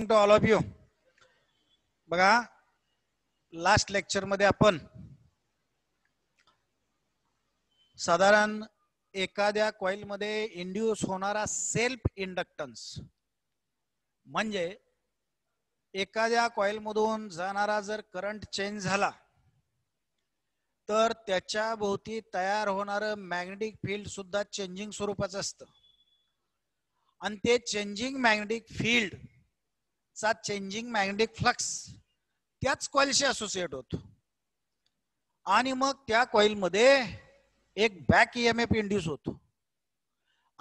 To all of you. बघा, last lecture मध्ये आपण साधारण एखाद्या कॉइल मध्ये इंड्यूस होणारा सेल्फ इंडक्टन्स म्हणजे एखाद्या कॉइल मधून जाणारा जर करंट चेंज झाला तर त्याच्या भोवती तयार होणारं मॅग्नेटिक फील्ड सुद्धा चेंजिंग स्वरूपाचं असतं आणि ते चेंजिंग मॅग्नेटिक फील्ड चा चेंजिंग मॅग्नेटिक फ्लक्स त्याच कॉइलशी असोसिएट होतो आणि मग त्या कॉइल मध्ये एक बॅक ईएमएफ इंड्यूस होतो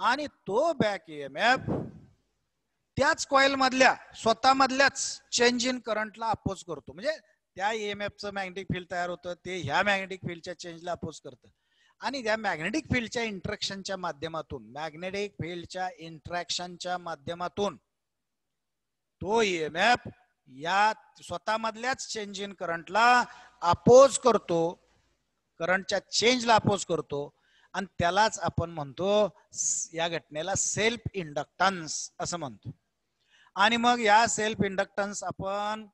आणि तो बॅक ईएमएफ त्याच कॉइल मधल्या स्वतः मधल्याच चेंज इन करंटला अपोज करतो. म्हणजे त्या ईएमएफचं मॅग्नेटिक फील्ड तयार होतं ते ह्या मॅग्नेटिक फील्डच्या चेंजला अपोज करतं आणि त्या मॅग्नेटिक फील्डच्या इंटरॅक्शनच्या माध्यमातून तो ईएमएफ या स्वतः मधल्याच चेंज इन करंटला अपोज करतो, करंटच्या चेंजला अपोज करतो आणि त्यालाच आपण म्हणतो या घटनेला सेल्फ इंडक्टन्स असं म्हणतो. आणि मग या सेल्फ इंडक्टन्स आपण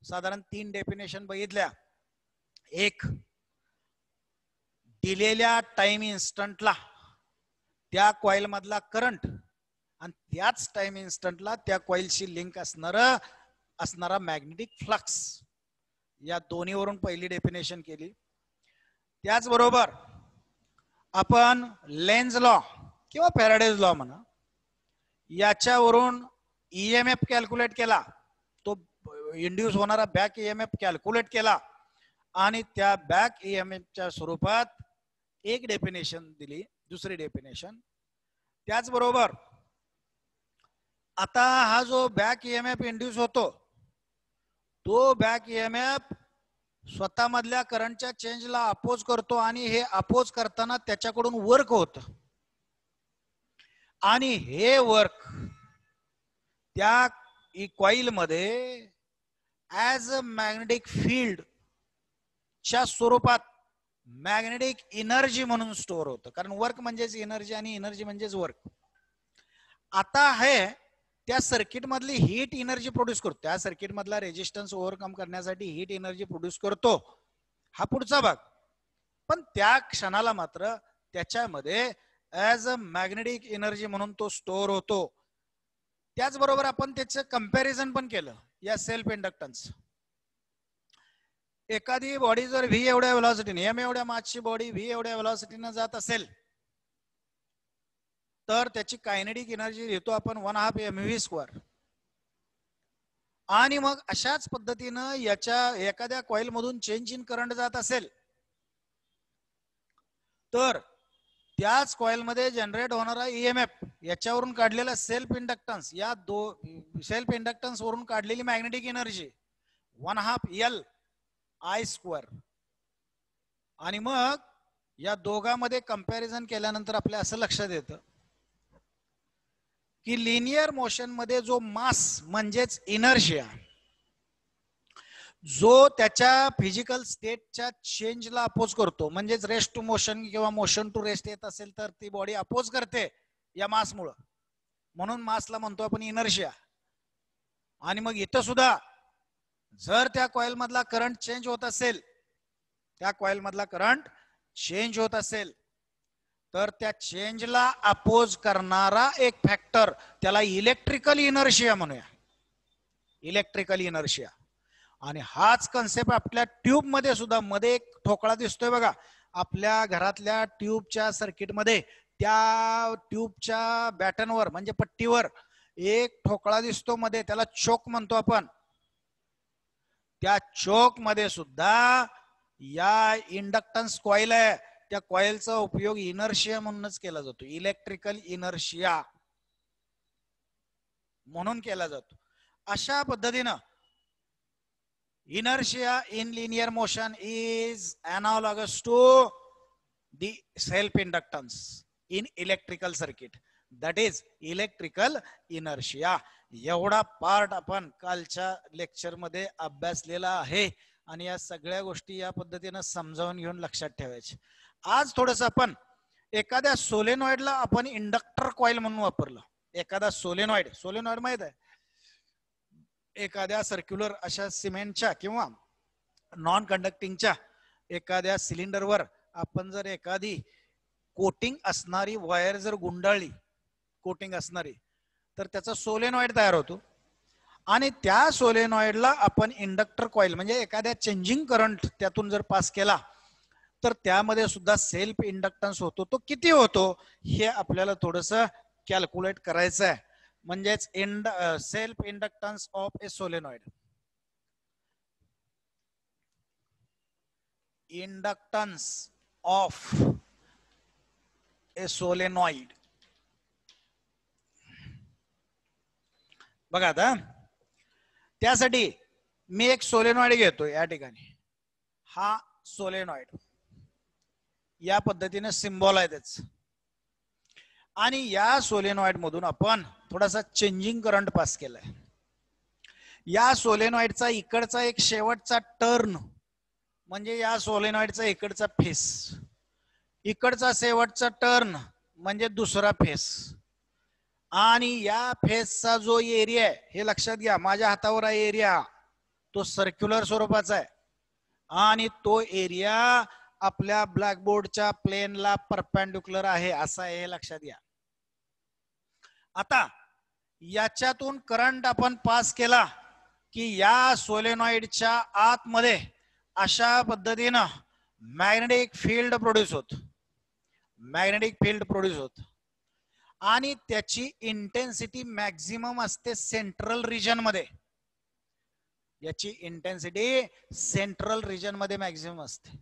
साधारण 3 डेफिनेशन बघितल्या. एक, दिलेल्या टाइम इन्स्टंटला त्या कॉइल मधला करंट आणि त्याच टाइम इन्स्टंटला त्या कॉइलशी लिंक असणारा मॅग्नेटिक फ्लक्स, या दोन्हीवरून पहिली डेफिनेशन केली. त्याचबरोबर आपण लेन्झ लॉ किंवा फॅराडेज लॉ म्हणा याच्यावरून ईएमएफ कॅल्क्युलेट केला, तो इंड्यूस होणारा बॅक ईएमएफ कॅल्क्युलेट केला आणि त्या बॅक ईएमएफच्या स्वरूपात एक डेफिनेशन दिली, दुसरी डेफिनेशन. त्याचबरोबर आता हा जो बॅक ईएमएफ इंड्यूस होतो तो बॅक ईएमएफ स्वतः मधल्या करंटच्या चेंजला अपोज करतो आणि हे अपोज करताना त्याच्याकडून वर्क होतं आणि हे वर्क त्या कॉइल मध्ये ऍज अ मॅग्नेटिक फील्ड च्या स्वरूपात मॅग्नेटिक एनर्जी म्हणून स्टोअर होतं. कारण वर्क म्हणजेच एनर्जी आणि एनर्जी म्हणजेच वर्क. आता हे त्या सर्किट मधली हीट एनर्जी प्रोड्यूस करतो, त्या सर्किट मधला रेजिस्टन्स ओव्हरकम करण्यासाठी हीट एनर्जी प्रोड्यूस करतो, हा पुढचा भाग. पण त्या क्षणाला मात्र त्याच्यामध्ये ऍज अ मॅग्नेटिक एनर्जी म्हणून तो स्टोअर होतो. त्याचबरोबर आपण त्याचं कंपॅरिझन पण केलं या सेल्फ इंडक्टन्स. एखादी बॉडी जर व्ही एवढ्या व्हेलॉसिटीने, एम एवढ्या मासची बॉडी व्ही एवढ्या व्हेलॉसिटीने जात असेल तर त्याची कायनेटिक एनर्जी घेतो आपण 1/2 mv². आणि मग अशाच पद्धतीनं याच्या एखाद्या कॉइल मधून चेंज इन करंट जात असेल तर त्याच कॉइल मध्ये जनरेट होणारा ईएमएफ याच्यावरून काढलेला सेल्फ इंडक्टन्स, या सेल्फ इंडक्टन्स वरून काढलेली मॅग्नेटिक एनर्जी 1/2 LI². आणि मग या दोघांमध्ये कंपॅरिझन केल्यानंतर आपल्या असं लक्षात येतं की लिनियर मोशन मध्ये जो मास म्हणजेच इनर्शिया जो त्याच्या फिजिकल स्टेटच्या चेंजला अपोज करतो, म्हणजेच रेस्ट टू मोशन किंवा मोशन टू रेस्ट येत असेल तर ती बॉडी अपोज करते या मासमुळं, म्हणून मासला म्हणतो आपण इनर्शिया. आणि मग इथं सुद्धा जर त्या कॉइल मधला करंट चेंज होत असेल, त्या कॉइल मधला करंट चेंज होत असेल तर त्या चेंजला अपोज करणारा एक फॅक्टर, त्याला इलेक्ट्रिकल इनर्शिया म्हणूया, इलेक्ट्रिकल इनर्शिया. आणि हाच कन्सेप्ट आपल्या ट्यूब मध्ये सुद्धा, मध्ये एक ठोकळा दिसतोय बघा आपल्या घरातल्या ट्यूबच्या सर्किट मध्ये, त्या ट्यूबच्या बॅटनवर म्हणजे पट्टीवर एक ठोकळा दिसतो मध्ये, त्याला चोक म्हणतो आपण. त्या चोक मध्ये सुद्धा या इंडक्टन्स कॉइल आहे, त्या कॉइलचा उपयोग इनर्शिया म्हणूनच केला जातो, इलेक्ट्रिकल इनर्शिया म्हणून केला जातो. अशा पद्धतीनं inertia in linear motion is analogous to the self inductance in electrical circuit, that is electrical inertia. एवढा पार्ट आपण कालच्या लेक्चर मध्ये अभ्यासलेला आहे आणि या सगळ्या गोष्टी या पद्धतीने समजावून घेऊन लक्षात ठेवायचे. आज थोडंसं आपण एखाद्या सोलेनॉइडला आपण इंडक्टर कॉइल म्हणून वापरलं. एखादा सोलेनॉइड माहित आहे, एखाद्या सर्क्युलर अशा सिमेंटच्या किंवा नॉन कंडक्टिंगच्या एखाद्या सिलेंडरवर आपण जर एखादी कोटिंग असणारी वायर जर गुंडाळली, कोटिंग असणारी, तर त्याचा सोलेनॉइड तयार होतो आणि त्या सोलेनॉइडला आपण इंडक्टर कॉइल म्हणजे एखाद्या चेंजिंग करंट त्यातून जर पास केला तर त्यामध्ये सुद्धा सेल्फ इंडक्टन्स होतो. तो किती होतो हे आपल्याला थोडस कॅल्क्युलेट करायचं आहे. म्हणजेच self inductance of A solenoid, inductance of A solenoid. बघा आता त्यासाठी मी एक सोलेनॉइड घेतो या ठिकाणी, हा सोलेनॉइड या पद्धतीने सिम्बॉल आहे त्याच, आणि या सोलेनॉइड मधून आपण थोडासा चेंजिंग करंट पास केलाय. या सोलेनॉइडचा इकडचा एक शेवटचा टर्न म्हणजे या सोलेनॉइडचा इकडचा फेस, इकडचा शेवटचा टर्न म्हणजे दुसरा फेस, आणि या फेसचा जो एरिया आहे हे लक्षात घ्या, माझ्या हातावर आहे एरिया, तो सर्क्युलर स्वरूपाचा आहे आणि तो एरिया आपल्या ब्लॅकबोर्डच्या प्लेनला परपेंडिक्युलर आहे, असा आहे हे लक्षात घ्या. आता याच्यातून करंट आपण पास केला की या सोलेनॉइडच्या आतमध्ये अशा पद्धतीनं मॅग्नेटिक फील्ड प्रोड्यूस होत, मॅग्नेटिक फील्ड प्रोड्यूस होत, आणि त्याची इंटेन्सिटी मॅक्झिमम असते सेंट्रल रिजन मध्ये. याची इंटेन्सिटी सेंट्रल रिजन मध्ये मॅक्झिमम असते.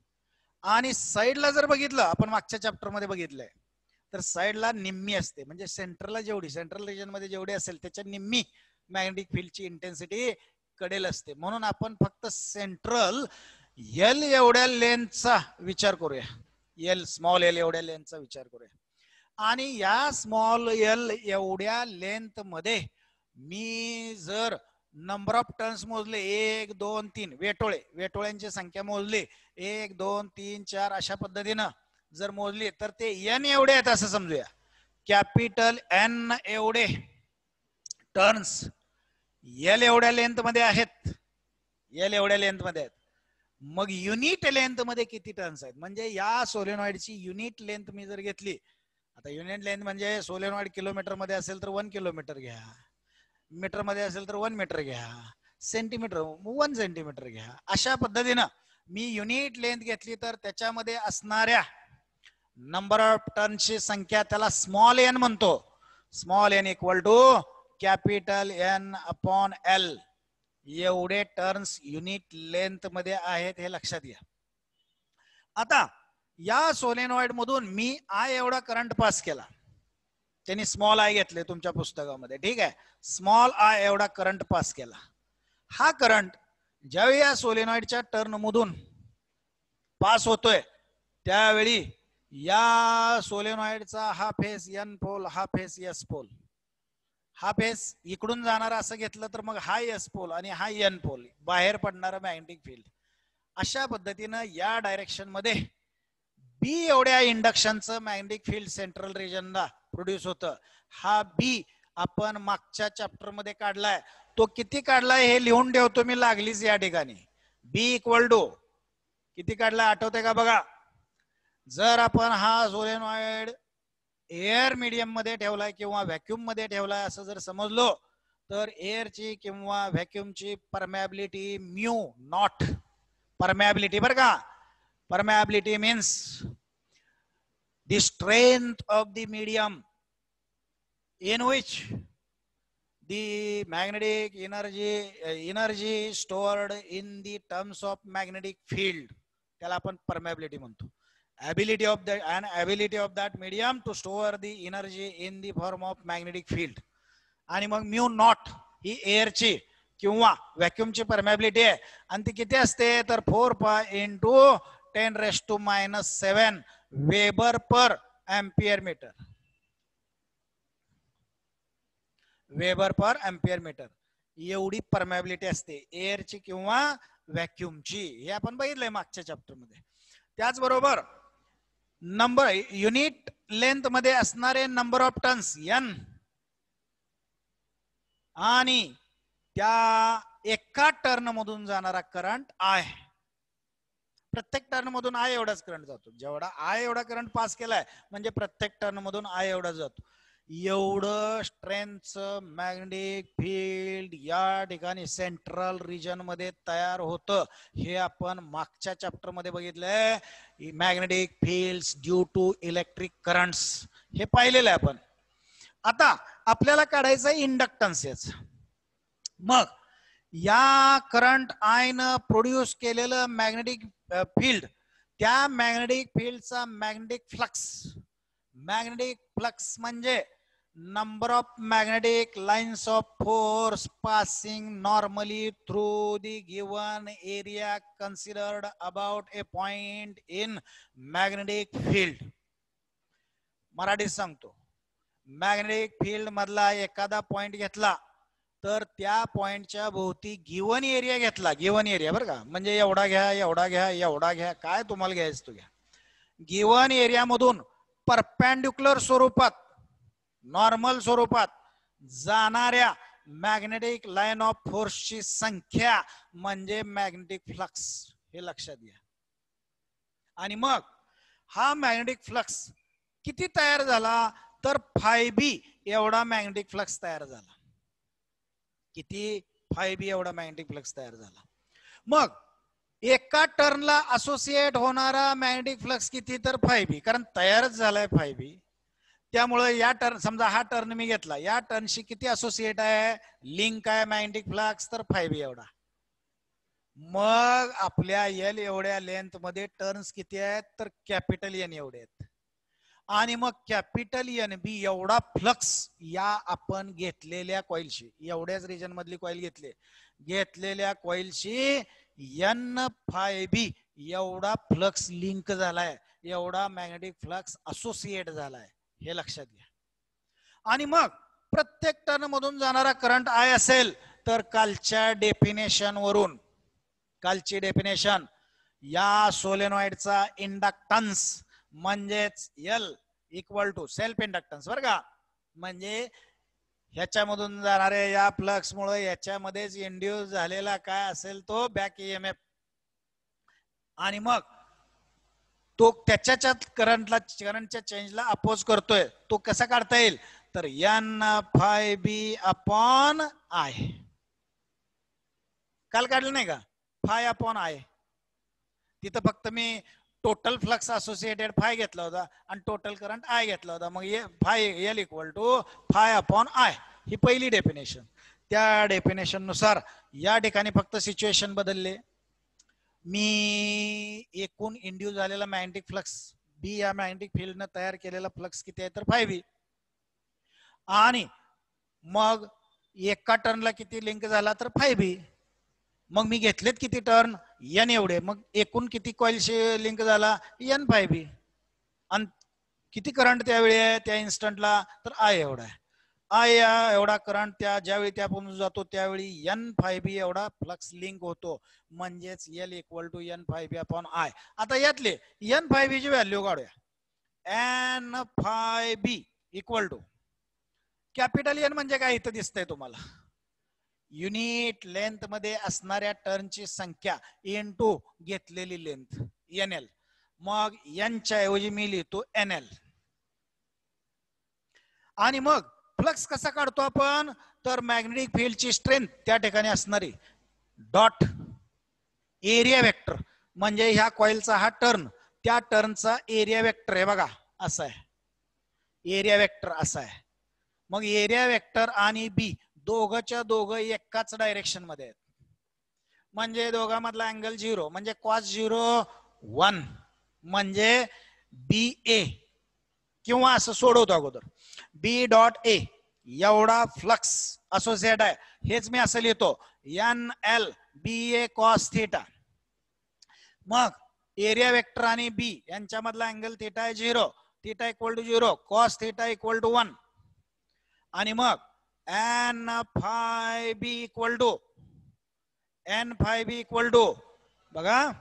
आणि साइडला जर बघितलं, आपण मागच्या चॅप्टर मध्ये बघितलंय, तर साइडला निम्मी असते. म्हणजे सेंट्रलला जेवढी, सेंट्रल रिजन मध्ये जेवढी असेल त्याच्या निम्मी मॅग्नेटिक फील्डची इंटेन्सिटी कडेल असते. म्हणून आपण फक्त सेंट्रल एल एवढ्या लेंथचा विचार करूया, एल स्मॉल एल एवढ्या लेंथचा विचार करूया. आणि या स्मॉल एल एवढ्या लेंथ मध्ये मी जर नंबर ऑफ टर्न्स मोजले, 1 2 3, वेटोळे, वेटोळ्यांची संख्या मोजली 1 2 3 4 अशा पद्धतीनं जर मोजली तर ते एन एवढे आहेत असं समजूया. कॅपिटल एन एवढे टर्न्स एल एवढ्या लेंथ मध्ये आहेत, एल एवढ्या लेंथ मध्ये आहेत. मग युनिट लेंथ मध्ये किती टर्न्स आहेत, म्हणजे या सोलेनॉइडची युनिट लेंथ मी जर घेतली, आता युनिट लेंथ म्हणजे सोलेनॉइड किलोमीटर मध्ये असेल तर 1 किलोमीटर घ्या, मीटर मध्ये असेल तर 1 मीटर घ्या, सेंटीमीटर 1 सेंटीमीटर घ्या. अशा पद्धतीनं मी युनिट लेंथ घेतली तर त्याच्यामध्ये असणाऱ्या नंबर ऑफ टर्नची संख्या त्याला स्मॉल एन म्हणतो. Small n equal to capital N upon L. एवढे टर्न्स युनिट लेंथ मध्ये आहेत हे लक्षात घ्या. आता या सोलेनॉइड मधून मी आय एवढा करंट पास केला, त्यांनी स्मॉल आय घेतले तुमच्या पुस्तकामध्ये, ठीक आहे. स्मॉल आय एवढा करंट पास केला. हा करंट ज्यावेळी या सोलेनॉइडच्या टर्न मधून पास होतोय त्यावेळी या सोलेनॉइडचा हा फेस एन पोल, हा फेस एस पोल, हा फेस इकडून जाणार असं घेतलं तर मग हा एस पोल आणि हा एन पोल, बाहेर पडणारा मॅग्नेटिक फील्ड. अशा पद्धतीनं या डायरेक्शन मध्ये बी एवढ्या इंडक्शनचं मॅग्नेटिक फील्ड सेंट्रल रिजनला प्रोड्यूस होतं. हा बी आपण मागच्या चॅप्टर मध्ये काढलाय, तो किती काढलाय हे लिहून ठेवतो मी लागलीच या ठिकाणी. बी इक्वल टू किती काढलाय आठवते का बघा. जर आपण हा सोलेनॉइड एअर मीडियम मध्ये ठेवलाय किंवा व्हॅक्यूम मध्ये ठेवलाय असं जर समजलो तर एअरची किंवा व्हॅक्यूमची परमॅबिलिटी म्यू नॉट, परमॅबिलिटी बरं का, permeability means the strength of the medium in which the magnetic energy stored in the terms of magnetic field, त्याला आपण permeability म्हणतो. ability of that medium to store the energy in the form of magnetic field. आणि मग mu naught ही एअरची किंवा व्हॅक्यूमची permeability आहे आणि ती किती असते तर 4 pi into 10⁻⁷ weber per ampere metre, weber per ampere metre एवढी परमॅबिलिटी असते एअरची किंवा व्हॅक्यूमची. हे आपण बघितलंय मागच्या चॅप्टर मध्ये. त्याचबरोबर नंबर युनिट लेंथ मध्ये असणारे नंबर ऑफ टर्न्स एन आणि त्या एका टर्न मधून जाणारा करंट आय. प्रत्येक टर्न मधून आय एवढाच करंट जातो. जेवढा आय एवढा करंट पास केलाय म्हणजे प्रत्येक टर्न मधून आय एवढा जातो. एवढं स्ट्रेंथचं मॅग्नेटिक फील्ड या ठिकाणी सेंट्रल रिजन मध्ये तयार होतं. हे आपण मागच्या चॅप्टर मध्ये बघितलंय. Magnetic fields due to electric currents हे पाहिलेलं आहे आपण. आता आपल्याला काढायचं इंडक्टन्स याच. मग या करंट आयनं प्रोड्यूस केलेलं मॅग्नेटिक फील्ड, त्या मॅग्नेटिक फील्डचा मॅग्नेटिक फ्लक्स म्हणजे number of magnetic lines of force passing normally through the given area considered about A point in magnetic field. मराठीत सांगतो, मॅग्नेटिक फील्ड मधला एखादा पॉइंट घेतला तर त्या पॉइंटच्या भोवती गिवन एरिया घेतला. गिवन एरिया बरं का, म्हणजे एवढा घ्या एवढा घ्या एवढा घ्या, काय तुम्हाला घ्यायचं तो घ्या. गिवन एरिया मधून परपेंडिक्युलर स्वरूपात नॉर्मल स्वरूपात जाणाऱ्या मॅग्नेटिक लाईन ऑफ फोर्सची संख्या म्हणजे मॅग्नेटिक फ्लक्स. हे लक्षात घ्या. आणि मग हा मॅग्नेटिक फ्लक्स किती तयार झाला तर φb एवढा मॅग्नेटिक फ्लक्स तयार झाला. किती? φb एवढा मॅग्नेटिक फ्लक्स तयार झाला. मग एका टर्नला असोसिएट होणारा मॅग्नेटिक फ्लक्स किती तर φb, कारण तयारच झालाय φb. त्यामुळे या टर्न, समजा हा टर्न मी घेतला, या टर्नशी किती असोसिएट आहे, लिंक आहे मॅग्नेटिक फ्लक्स तर φb एवढा. मग आपल्या एल एवढ्या लेंथ मध्ये टर्न्स किती आहेत तर कॅपिटल एन एवढे आहेत. आणि मग कॅपिटल एन बी एवढा फ्लक्स या आपण घेतलेल्या कॉइलशी, एवढ्याच रिजन मधली कॉइल घेतलेल्या कॉइलशी एन φb एवढा फ्लक्स लिंक झालाय, एवढा मॅग्नेटिक फ्लक्स असोसिएट झालाय. हे लक्षात घ्या. आणि मग प्रत्येक टर्न मधून जाणारा करंट आय असेल तर कालच्या डेफिनेशन वरून, कालची डेफिनेशन, या सोलेनॉइडचा इंडक्टन्स म्हणजेच L equal to self inductance बरं का, म्हणजे ह्याच्यामधून जाणाऱ्या या फ्लक्स मुळे याच्यामध्येच इंड्यूस झालेला काय असेल तो बॅक ईएमएफ. आणि मग तो त्याच्या करंटच्या चेंजला अपोज करतोय. तो कसा काढता येईल तर एन φb अपॉन आय. काल काढलं नाही का, फाय अपॉन आय. तिथं फक्त मी टोटल फ्लक्स असोसिएटेड फाय घेतला होता आणि टोटल करंट आय घेतला होता. मग phi L equal to phi upon I, ही पहिली डेफिनेशन. त्या डेफिनेशन नुसार या ठिकाणी फक्त सिच्युएशन बदलले. मी एकूण इंड्यूस झालेला मॅग्नेटिक फ्लक्स बी या मॅग्नेटिक फील्डनं तयार केलेला फ्लक्स किती आहे तर φb. आणि मग एका टर्नला किती लिंक झाला तर φb. मग मी घेतलेत किती टर्न एन एवढे, मग एकूण किती कॉइलशी लिंक झाला एन φb. आणि किती करंट त्यावेळी आहे त्या इन्स्टंटला तर आय एवढा आहे. आय एवढा करंट त्या ज्यावेळी त्यापासून जातो त्यावेळी एन φb एवढा फ्लक्स लिंक होतो, म्हणजेच L equal to N φb upon I. आता यातले एन φb ची व्हॅल्यू काढूया. N φb equal to capital N म्हणजे काय इथं दिसतंय तुम्हाला, युनिट लेंथ मध्ये असणाऱ्या टर्नची संख्या इनटू घेतलेली लेंथ एन एल. मग एनच्या ऐवजी मी लिहितो एन एल. आणि मग फ्लक्स कसा काढतो आपण तर मॅग्नेटिक फील्डची स्ट्रेंथ त्या ठिकाणी असणारी डॉट एरिया वेक्टर, म्हणजे ह्या कॉइलचा हा टर्न, त्या टर्नचा एरिया वेक्टर आहे बघा, असा आहे एरिया वेक्टर असा आहे. मग एरिया वेक्टर आणि बी दोघच्या दोघं एकाच डायरेक्शन मध्ये आहेत, म्हणजे दोघांमधला अँगल 0 म्हणजे cos 0 1 म्हणजे बी ए. किंवा असं सोडवतो अगोदर, बी डॉट ए एवढा फ्लक्स असोसिएट आहे, हेच मी असं लिहितो N L B A cos theta. मग एरिया वेक्टर आणि बी यांच्यामधला अँगल थीटा आहे 0, theta equal to 0, cos theta equal to 1. आणि मग एन φb इक्वल टू बघा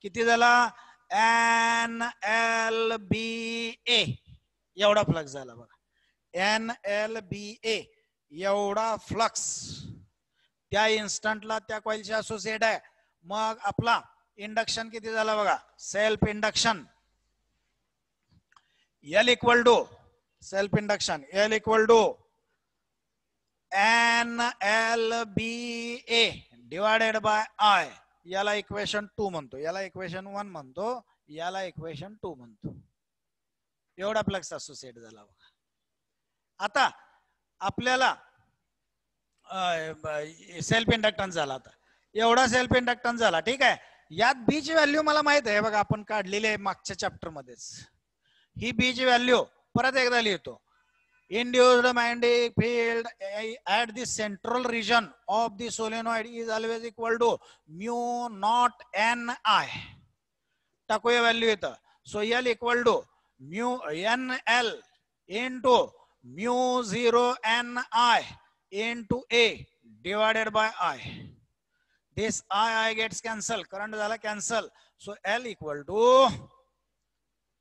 किती झाला एन एल बी ए एवढा फ्लक्स झाला बघा. एन एल बी ए एवढा फ्लक्स त्या इन्स्टंटला त्या कॉइलशी असोसिएट आहे. मग आपला इंडक्शन किती झाला बघा, self induction L equal to self induction L equal to NLBA divided by I. याला इक्वेशन 2 म्हणतो, याला इक्वेशन 1 म्हणतो, याला इक्वेशन 2 म्हणतो. एवढा फ्लक्स असोसिएट झाला बघा. आता आपल्याला सेल्फ इंडक्टन्स झाला. आता एवढा सेल्फ इंडक्टन्स झाला, ठीक आहे. यात बी ची व्हॅल्यू मला माहित आहे बघा, आपण काढलेली आहे मागच्या चॅप्टर मध्येच. ही बी ची व्हॅल्यू परत एकदा लिहितो. Induced magnetic field at the central region of the solenoid is always equal to mu naught Ni. टाकूया व्हॅल्यू येतं. So L equal to mu NL into mu 0 Ni into A divided by I. This I gets cancel. Current झाला cancel. So L equal to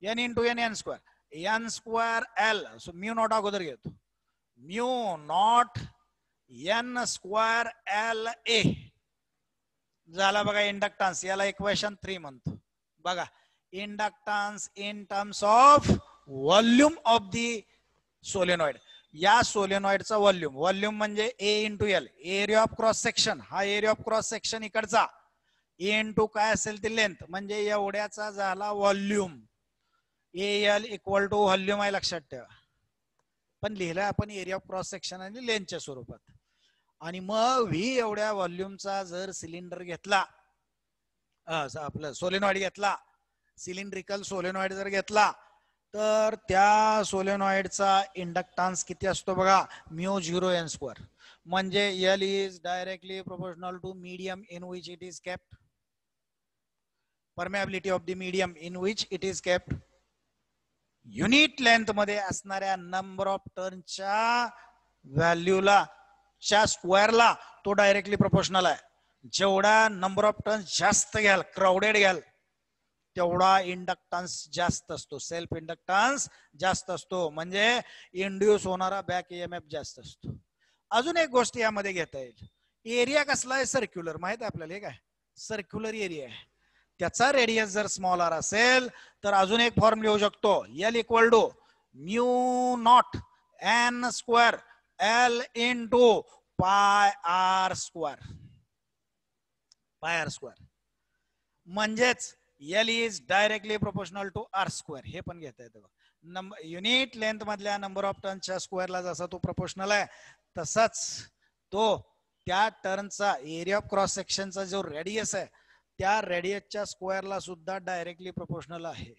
N into N square. N square L. So mu naught अगोदर घेतो. mu naught N square L A झाला बघा inductance. याला equation 3 म्हणतो. बघा inductance in terms of volume of the solenoid. या सोलेनॉइडचा volume, volume म्हणजे A into L, area of cross section. हा एरिया ऑफ क्रॉस सेक्शन इकडचा, A इंटू काय असेल ती लेंथ, म्हणजे एवढ्याचा झाला volume. AL equal to volume आहे लक्षात ठेवा. पण लिहिलं आपण एरिया ऑफ क्रॉस सेक्शन आणि लेंथच्या स्वरूपात. आणि मग V एवढ्या व्हॉल्यूमचा जर सिलेंडर घेतला, आपलं सोलेनॉइड घेतला, सिलेंड्रिकल सोलेनॉइड जर घेतला, तर त्या सोलेनॉइडचा इंडक्टन्स किती असतो बघा, म्यू 0 N स्क्वेअर. म्हणजे L is directly proportional to medium in which it is kept, permeability of the medium in which it is kept. Unit length मध्ये असणाऱ्या नंबर ऑफ टर्नच्या व्हॅल्यूला च्या स्क्वेअरला तो डायरेक्टली प्रोपोर्शनल आहे. जेवढा नंबर ऑफ टर्न जास्त घ्याल, crowded घ्याल, तेवढा इंडक्टन्स जास्त असतो, सेल्फ इंडक्टन्स जास्त असतो, म्हणजे इंड्यूस होणारा बॅक EMF जास्त असतो. अजून एक गोष्ट यामध्ये घेता येईल. एरिया कसला आहे, सर्क्युलर. माहित आहे आपल्याला, हे काय सर्क्युलर एरिया आहे. त्याचा रेडियस जर स्मॉल r असेल तर अजून एक फॉर्म लिहू शकतो. L equal to mu naught N square L into pi R square. Pi R square म्हणजेच L is directly proportional to R square. हे पण घेता येतं. युनिट लेंथ मधल्या नंबर ऑफ टर्नच्या स्क्वेअरला जसा तो प्रोपोर्शनल आहे, तसाच तो त्या टर्नचा एरिया ऑफ क्रॉस सेक्शनचा जो रेडियस आहे, त्या रेडियसच्या स्क्वेअरला सुद्धा डायरेक्टली प्रोपोर्शनल आहे.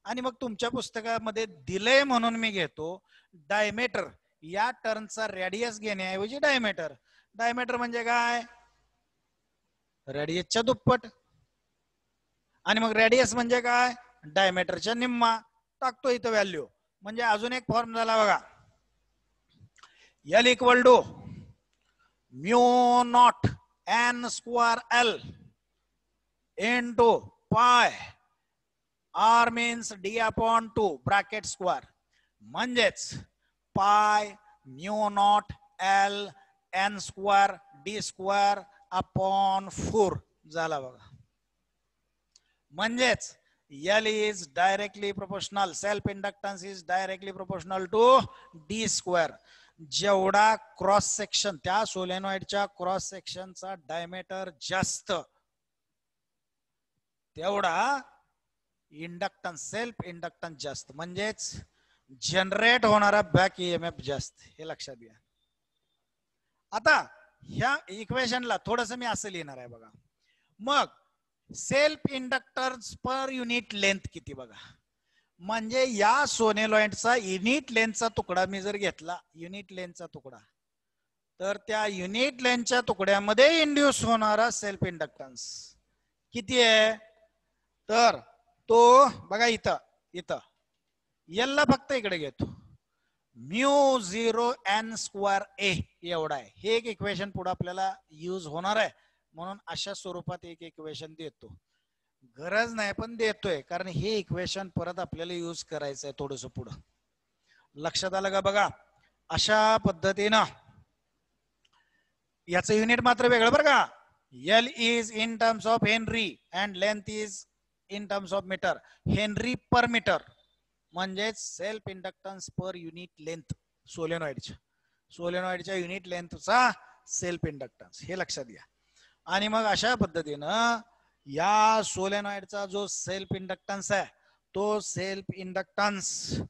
आणि मग तुमच्या पुस्तकामध्ये दिलंय म्हणून मी घेतो डायमीटर. या टर्नचा रेडियस घेण्याऐवजी डायमीटर. डायमीटर म्हणजे काय, रेडियसच्या दुप्पट. आणि मग रेडियस म्हणजे काय, डायमीटरच्या निम्मा. टाकतो इथं व्हॅल्यू. म्हणजे अजून एक फॉर्म झाला बघा, L equal to mu naught N square L into pi R means D upon 2 bracket square. म्हणजेच pi mu naught L N square D square upon 4 झाला बघा. म्हणजेच L is directly proportional, self inductance is directly proportional to D square. जेवढा cross section, त्या सोलेनॉइडच्या cross सेक्शनचा diameter जास्त, तेवढा inductance, self inductance जास्त, म्हणजेच जनरेट होणारा बॅक EMF जास्त. हे लक्षात घ्या. आता ह्या इक्वेशनला थोडस मी असं लिहिणार आहे बघा. मग self inductance per unit length किती बघा. म्हणजे या सोलेनॉइडचा युनिट लेंथचा तुकडा मी जर घेतला, युनिट लेंथचा तुकडा, तर त्या युनिट लेंथच्या तुकड्यामध्ये इंड्यूस होणारा सेल्फ इंडक्टन्स किती आहे, तर तो बघा इथं इथं L ला फक्त इकडे घेतो, म्यू 0 N स्क्वेअर A एवढा आहे. हे एक इक्वेशन पुढे आपल्याला यूज होणार आहे, म्हणून अशा स्वरूपात एक इक्वेशन देतो. गरज नाही पण देतोय, कारण हे इक्वेशन परत आपल्याला यूज करायचं आहे थोडस पुढं. लक्षात आलं का बघा. अशा पद्धतीनं याचं युनिट मात्र वेगळं बरं का. L is in terms of henry and length is in terms of metre. Henry per metre म्हणजेच self inductance per unit length सोलेनॉइडच्या युनिट लेंथचा सेल्फ इंडक्टन्स, हे लक्षात घ्या. आणि मग अशा पद्धतीनं या सोलेनॉइडचा जो सेल्फ इंडक्टन्स आहे तो सेल्फ इंडक्टन्स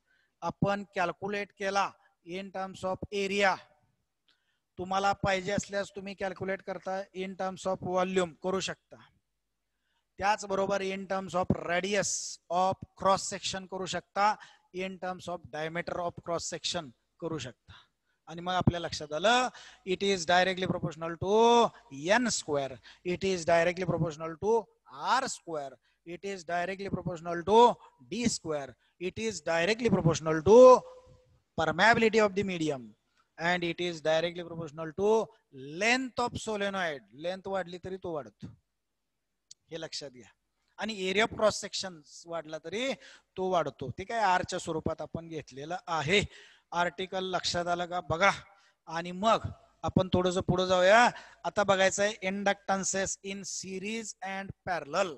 आपण कॅल्क्युलेट केला इन टर्म्स ऑफ एरिया. तुम्हाला पाहिजे असल्यास तुम्ही कॅल्क्युलेट करता इन टर्म्स ऑफ व्हॉल्यूम करू शकता. त्याचबरोबर in terms of radius of cross section करू शकता, in terms of diameter of cross section करू शकता. आणि मग आपल्या लक्षात आलं it is directly proportional to N square, it is directly proportional to R square, it is directly proportional to D square, it is directly proportional to permeability of the medium, and it is directly proportional to length of solenoid. Length वाढली तरी तो वाढतो, हे लक्षात घ्या. आणि area of cross section वाढला तरी तो वाढतो. ठीक आहे, आरच्या स्वरूपात आपण घेतलेलं आहे. आर्टिकल लक्षात आलं का बघा. आणि मग आपण थोडंसं पुढे जाऊया. आता बघायचं आहे inductances in series and parallel.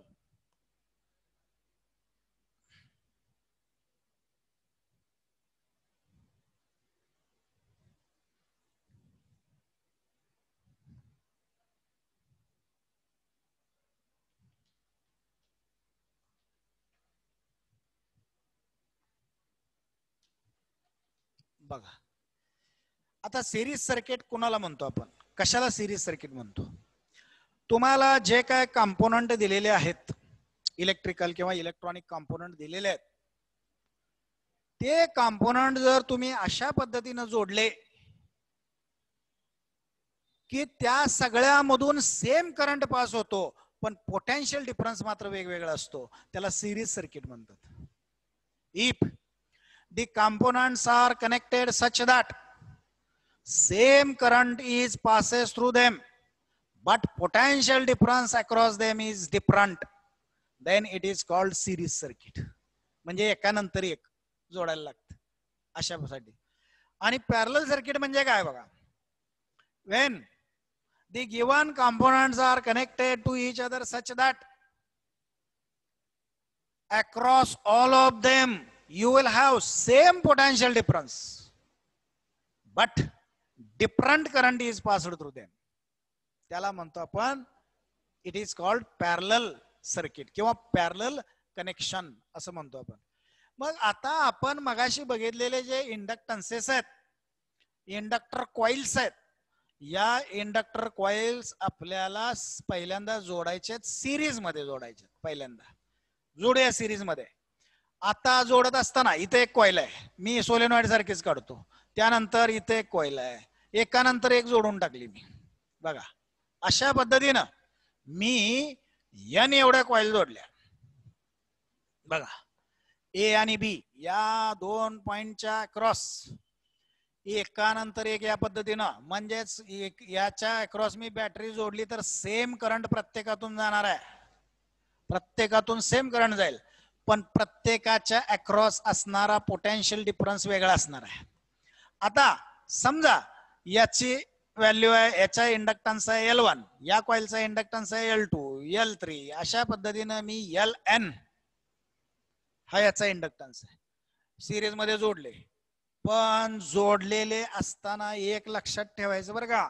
बघा आता सिरीज सर्किट कोणाला म्हणतो आपण, कशाला सिरीज सर्किट म्हणतो. तुम्हाला जे काय कंपोनंट दिलेले आहेत, इलेक्ट्रिकल किंवा इलेक्ट्रॉनिक कंपोनंट दिलेले आहेत, ते कंपोनंट जर तुम्ही अशा पद्धतीने जोडले की त्या सगळ्यामधून सेम करंट पास होतो पण पोटेन्शियल डिफरन्स मात्र वेगवेगळा असतो, त्याला सिरीज सर्किट म्हणतात. If the components are connected such that same current is passes through them but potential difference across them is different, then it is called series circuit. म्हणजे एकानंतर एक जोडायला लागतं अशासाठी. आणि पॅरलल सर्किट म्हणजे काय बघा, when the given components are connected to each other such that across all of them you will have same potential difference but different current is passed through them, त्याला म्हणतो आपण it is called parallel circuit किंवा parallel connection असं म्हणतो आपण. मग आता आपण मगाशी बघितलेले जे इंडक्टन्सेस आहेत, इंडक्टर कॉइल्स आहेत, या इंडक्टर कॉइल्स आपल्याला पहिल्यांदा जोडायचे सिरीज मध्ये जोडायचे. पहिल्यांदा जोडूया सिरीज मध्ये. आता जोडत असताना इथे एक कॉइल आहे, मी सोलेनॉइड सारखीच काढतो, त्यानंतर इथे एक कॉइल आहे, एकानंतर एक जोडून टाकली मी. बघा अशा पद्धतीनं मी एन एवढ्या कॉइल जोडल्या. बघा ए आणि बी या दोन पॉइंटच्या क्रॉस एकानंतर एक या पद्धतीनं, म्हणजेच याच्या अक्रॉस मी बॅटरी जोडली तर सेम करंट प्रत्येकातून जाणार आहे, प्रत्येकातून सेम करंट जाईल, पण प्रत्येकाच्या अक्रॉस असणारा पोटेन्शियल डिफरन्स वेगळा असणार आहे. आता समजा याची व्हॅल्यू आहे, याचा इंडक्टन्स आहे L1, या कॉइलचा इंडक्टन्स आहे L2, L3, अशा पद्धतीनं मी Ln हा याचा इंडक्टन्स आहे, सिरीज मध्ये जोडले. पण जोडलेले असताना एक लक्षात ठेवायचं बरं का,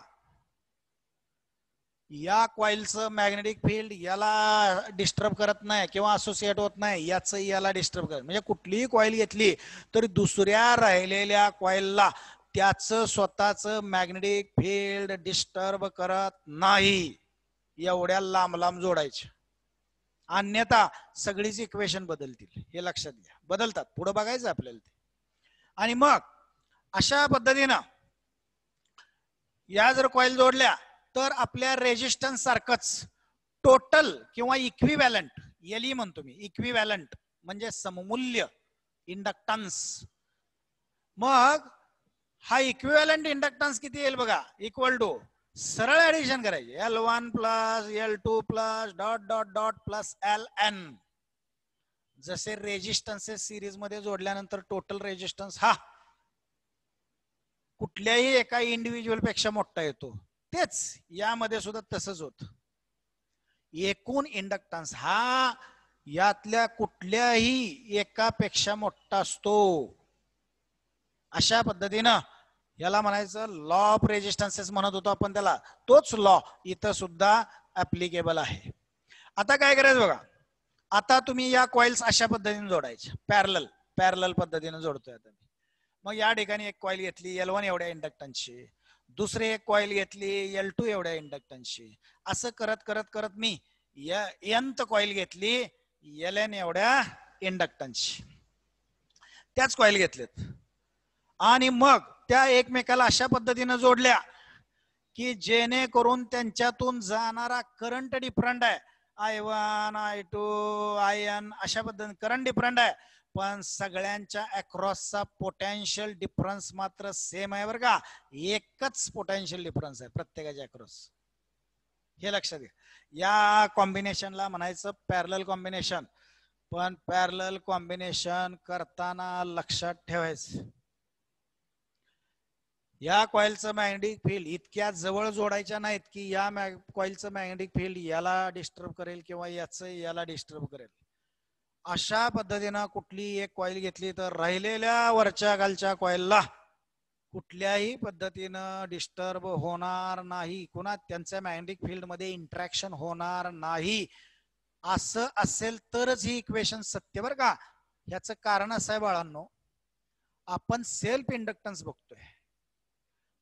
या कॉइलचं मॅग्नेटिक फील्ड याला डिस्टर्ब करत नाही किंवा असोसिएट होत नाही, याच याला डिस्टर्ब करत. म्हणजे कुठलीही कॉइल घेतली तरी दुसऱ्या राहिलेल्या कॉइलला त्याचं स्वतःचं मॅग्नेटिक फील्ड डिस्टर्ब करत नाही, एवढ्या लांब लांब जोडायचे, अन्यथा सगळीच इक्वेशन बदलतील, हे लक्षात घ्या. बदलतात, पुढे बघायचं आपल्याला ते. आणि मग अशा पद्धतीनं या जर कॉइल जोडल्या तर आपल्या रेजिस्टन्स सारखंच टोटल किंवा इक्विव्हॅलंट, एलई म्हणतो मी, इक्विव्हॅलंट म्हणजे सममूल्य इंडक्टन्स. मग हा इक्विव्हॅलंट इंडक्टन्स किती येईल बघा, इक्वल टू सरळ ऍडिशन करायचे L1 plus L2 plus dot dot dot plus Ln. जसे रेजिस्टन्सेस सिरीज मध्ये जोडल्यानंतर टोटल रेजिस्टन्स हा कुठल्याही एका इंडिव्हिज्युअल पेक्षा मोठा येतो, तेच यामध्ये सुद्धा तसंच होत. एकूण इंडक्टन्स हा यातल्या कुठल्याही एकापेक्षा मोठा असतो. अशा पद्धतीनं याला म्हणायचं लॉ ऑफ रेजिस्टन्सेस म्हणत होतो आपण त्याला, तोच लॉ इथं सुद्धा ऍप्लिकेबल आहे. आता काय करायचं बघा, आता तुम्ही या कॉइल्स अशा पद्धतीने जोडायच्या, पॅरलल पद्धतीने जोडतोय आता. मग या ठिकाणी एक कॉइल घेतली L1 एवढ्या इंडक्टन्सची, दुसरी एक कॉइल घेतली L2 एवढ्या इंडक्टन्सची, असं करत करत करत मी nth कॉइल घेतली Ln एवढ्या इंडक्टन्सची. त्याच कॉइल घेतलेत आणि मग त्या एकमेकाला अशा पद्धतीने जोडल्या की जेणेकरून त्यांच्यातून जाणारा करंट डिफरंट आहे. I1 I2 IN अशा पद्धतीने करंट डिफरंट आहे, पण सगळ्यांच्या अक्रॉसचा पोटेन्शियल डिफरन्स मात्र सेम आहे बरं का. एकच पोटेन्शियल डिफरन्स आहे प्रत्येकाच्या अक्रॉस, हे लक्षात घ्या. या कॉम्बिनेशनला म्हणायचं पॅरलल कॉम्बिनेशन. पण पॅरलल कॉम्बिनेशन करताना लक्षात ठेवायचं, या कॉइलचं मॅग्नेटिक फील्ड इतक्या जवळ जोडायच्या नाहीत की या कॉइलचं मॅग्नेटिक फील्ड याला डिस्टर्ब करेल किंवा याचं याला डिस्टर्ब करेल. अशा पद्धतीनं कुठली एक कॉइल घेतली तर राहिलेल्या वरच्या खालच्या कॉइलला कुठल्याही पद्धतीनं डिस्टर्ब होणार नाही, कुणा त्यांच्या मॅग्नेटिक फील्ड मध्ये इंटरॅक्शन होणार नाही. असं असेल तरच ही इक्वेशन सत्य बरं का. याचं कारण असं आहे बाळांनो, आपण सेल्फ इंडक्टन्स बघतोय.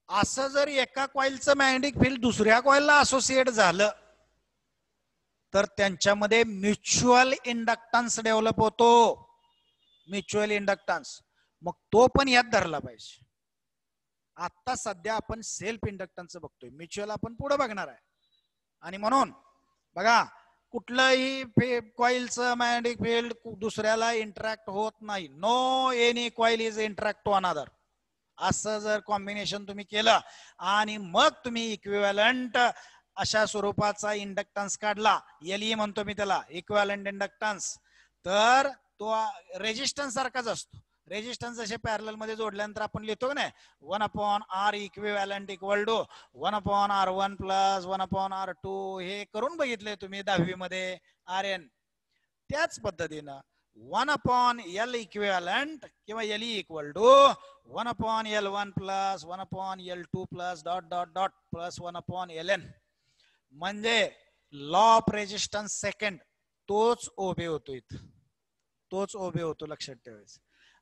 असं जर एका कॉइलचं मॅग्नेटिक फील्ड दुसऱ्या कॉइलला असोसिएट झालं तर त्यांच्यामध्ये म्युच्युअल इंडक्टन्स डेव्हलप होतो, म्युच्युअल इंडक्टन्स. मग तो पण यात धरला पाहिजे. आता सध्या आपण सेल्फ इंडक्टन्स बघतोय, म्युच्युअल आपण पुढे बघणार आहे. आणि म्हणून बघा, कुठलंही कॉइलचं मॅग्नेटिक फील्ड दुसऱ्याला इंटरॅक्ट होत नाही. No any coil is interact to another. असं जर कॉम्बिनेशन तुम्ही केलं आणि मग तुम्ही इक्विव्हॅलंट अशा स्वरूपाचा इंडक्टन्स काढला, LE म्हणतो मी त्याला, इक्विव्हॅलंट इंडक्टन्स, तर तो रेजिस्टन्स सारखाच असतो. रेजिस्टन्स असे पॅरलल मध्ये जोडल्यानंतर आपण लिहितो ना 1/R equivalent equal to 1/R1 plus 1/R2. हे करून बघितले तुम्ही 10वी मध्ये RN. त्याच पद्धतीनं 1/L इक्विव्हॅलंट किंवा LE equal to 1/L1 plus 1/L2 plus dot dot dot plus 1/Ln. म्हणजे लॉ ऑफ रेजिस्टन्स सेकंड तोच ओबे होतो, इथं तोच ओबे होतो, लक्षात ठेवायचं.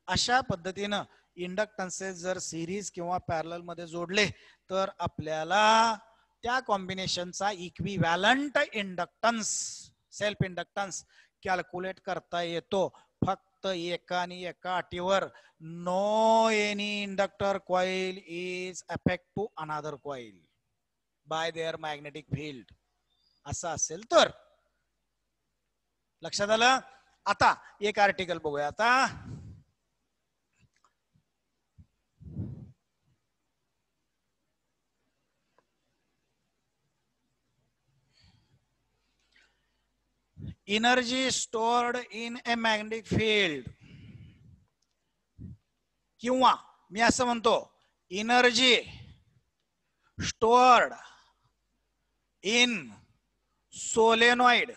अशा पद्धतीनं इंडक्टन्सेस जर सिरीज किंवा पॅरलल मध्ये जोडले तर आपल्याला त्या कॉम्बिनेशनचा equivalent inductance, self inductance calculate करता येतो. फक्त एका आणि एका अटीवर, no any inductor coil is affect to another coil by their magnetic field. असं असेल तर. लक्षात आलं. आता एक आर्टिकल बघूया. आता energy stored in A magnetic field, किंवा मी असं म्हणतो energy stored in solenoid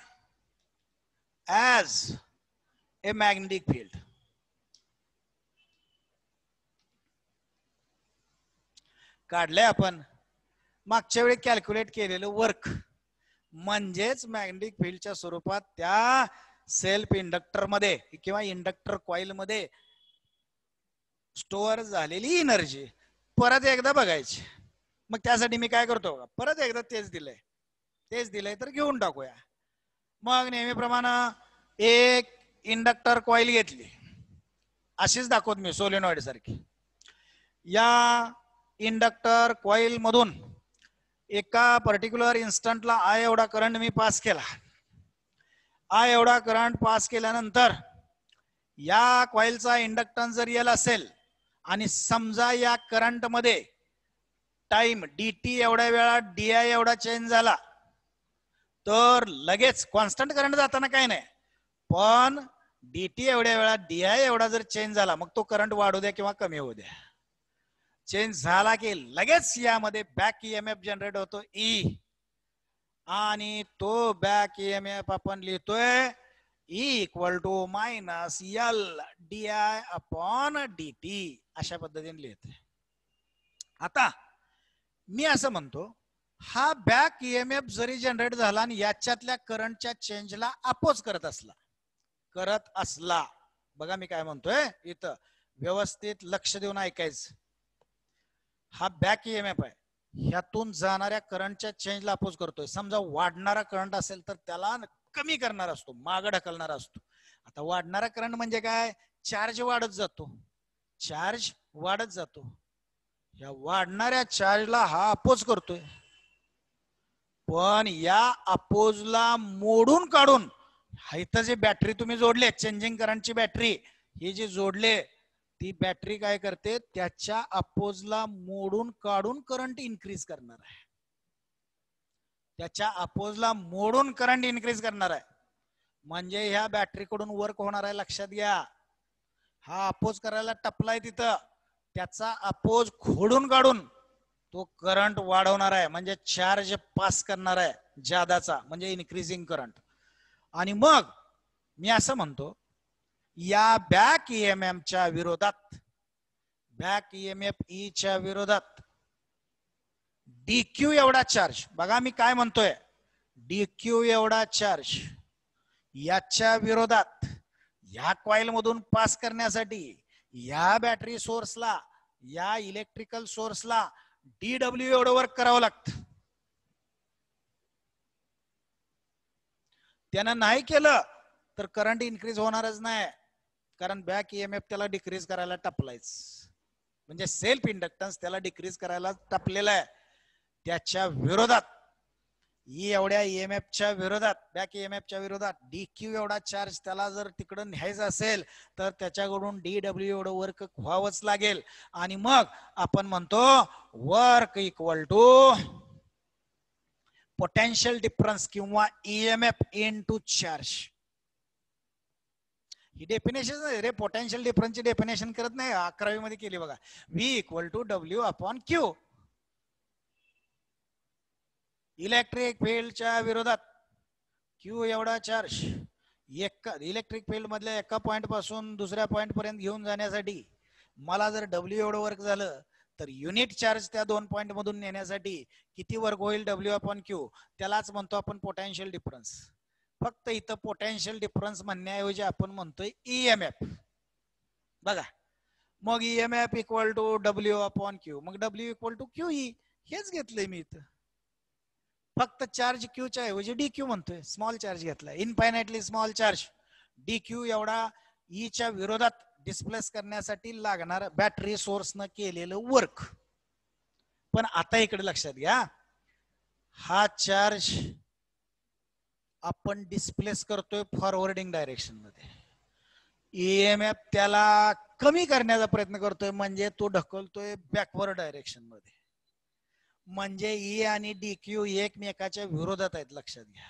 as a magnetic field. काढलंय आपण मागच्या वेळी कॅल्क्युलेट केलेलं वर्क, म्हणजेच मॅग्नेटिक फील्डच्या स्वरूपात त्या सेल्फ इंडक्टर मध्ये किंवा इंडक्टर कॉइल मध्ये स्टोअर झालेली एनर्जी परत एकदा बघायची. मग त्यासाठी मी काय करतो, परत एकदा तेच दिलंय तर घेऊन टाकूया. मग नेहमीप्रमाणे एक इंडक्टर कॉइल घेतली, अशीच दाखवत मी सोलेनॉइड सारखी. या इंडक्टर कॉइल मधून एका पर्टिक्युलर इन्स्टंटला I एवढा करंट मी पास केला. I एवढा करंट पास केल्यानंतर या कॉइलचा इंडक्टन्स जर L असेल आणि समजा या करंट मध्ये टाइम dt एवढ्या वेळा di एवढा चेंज झाला तर लगेच कॉन्स्टंट करंट जाताना काही नाही, पण dt एवढ्या वेळा di एवढा जर चेंज झाला मग तो करंट वाढू द्या किंवा कमी होऊ द्या, चेंज झाला की लगेच यामध्ये बॅक ईएमएफ जनरेट होतो ई, आणि तो बॅक ईएमएफ आपण लिहितोय E equal to minus L d I upon d t, अशा पद्धतीने लिहितोय. आता मी असं म्हणतो, हा बॅक ईएमएफ जरी जनरेट झाला आणि याच्यातल्या करंटच्या चेंजला अपोज करत असला, बघा मी काय म्हणतोय इथं, व्यवस्थित लक्ष देऊन ऐकायचं. हा बॅक ईएमएफ आहे, ह्यातून जाणाऱ्या करंटच्या चेंजला अपोज करतोय. समजा वाढणारा करंट असेल तर त्याला कमी करणार असतो, मागं ढकलणार असतो. आता वाढणारा करंट म्हणजे काय, चार्ज वाढत जातो, चार्ज वाढत जातो. या वाढणाऱ्या चार्जला हा अपोज करतोय, पण या अपोजला मोडून काढून इथं जे बॅटरी तुम्ही जोडले, चेंजिंग करंटची बॅटरी ही जी जोडले, ती बॅटरी काय करते, त्याच्या अपोजला मोडून काढून करंट इन्क्रीज करणार आहे. त्याच्या अपोजला मोडून करंट इन्क्रीज करणार आहे. म्हणजे ह्या बॅटरीकडून वर्क होणार आहे. लक्षात घ्या, हा अपोज करायला टपलाय तिथं, त्याचा अपोज खोडून काढून तो करंट वाढवणार आहे, म्हणजे चार्ज पास करणार आहे जादाचा, म्हणजे इन्क्रीजिंग करंट. आणि मग मी असं म्हणतो, या बॅक ईएमएफ च्या विरोधात, बॅक ईएमएफ ई च्या विरोधात डीक्यू एवढा चार्ज, बघा मी काय म्हणतोय, डीक्यू एवढा चार्ज याच्या विरोधात या कॉइल मधून पास करण्यासाठी या बॅटरी सोर्सला, या इलेक्ट्रिकल सोर्सला डीडब्ल्यू एवढं वर्क करावं लागतं. त्यानं नाही केलं तर करंट इन्क्रीज होणारच नाही, कारण बॅक ईएमएफ त्याला डिक्रीज करायला टपलायच, म्हणजे सेल्फ इंडक्टन्स त्याला डिक्रीज करायला टपलेला आहे. त्याच्या विरोधात ई एवढ्या ईएमएफच्या विरोधात, बॅक ईएमएफच्या विरोधात डीक्यू एवढा चार्ज त्याला जर तिकडं न्यायचा असेल तर त्याच्याकडून डीडब्ल्यू एवढं वर्क व्हावंच लागेल. आणि मग आपण म्हणतो work equal to potential difference किंवा ईएमएफ इन टू चार्ज. ही डेफिनेशन रे, पोटेन्शियल डिफरन्सची डेफिनेशन करत नाही, 11वी मध्ये केली बघा. V equal to W upon Q. Electric फील्डच्या विरोधात क्यू एवढा चार्ज, इलेक्ट्रिक फील्ड मधल्या एका पॉइंट पासून दुसऱ्या पॉइंट पर्यंत घेऊन जाण्यासाठी मला जर डब्ल्यू एवढं वर्क झालं तर युनिट चार्ज त्या 2 पॉइंट मधून नेण्यासाठी किती वर्क होईल, डब्ल्यू अपॉन क्यू. त्यालाच म्हणतो आपण पोटेन्शियल डिफरन्स. फक्त इथं पोटेन्शियल डिफरन्स म्हणण्याऐवजी आपण म्हणतोय ईएमएफ. बघा, मग EMF equal to W upon Q, मग W equal to Q E, हेच घेतलंय मी इथं. फक्त चार्ज क्यूच्या ऐवजी डी क्यू म्हणतोय, स्मॉल चार्ज घेतलाय, infinitely small charge. D Q एवढा ई च्या विरोधात डिस्प्लेस करण्यासाठी लागणार बॅटरी सोर्सनं केलेलं वर्क. पण आता इकडे लक्षात घ्या, हा चार्ज आपण डिस्प्लेस करतोय फॉरवर्डिंग डायरेक्शन मध्ये, ईएमएफ त्याला कमी करण्याचा प्रयत्न करतोय, म्हणजे तो ढकलतोय बॅकवर्ड डायरेक्शन मध्ये. म्हणजे ई आणि डी क्यू एकमेकाच्या विरोधात आहेत, लक्षात घ्या.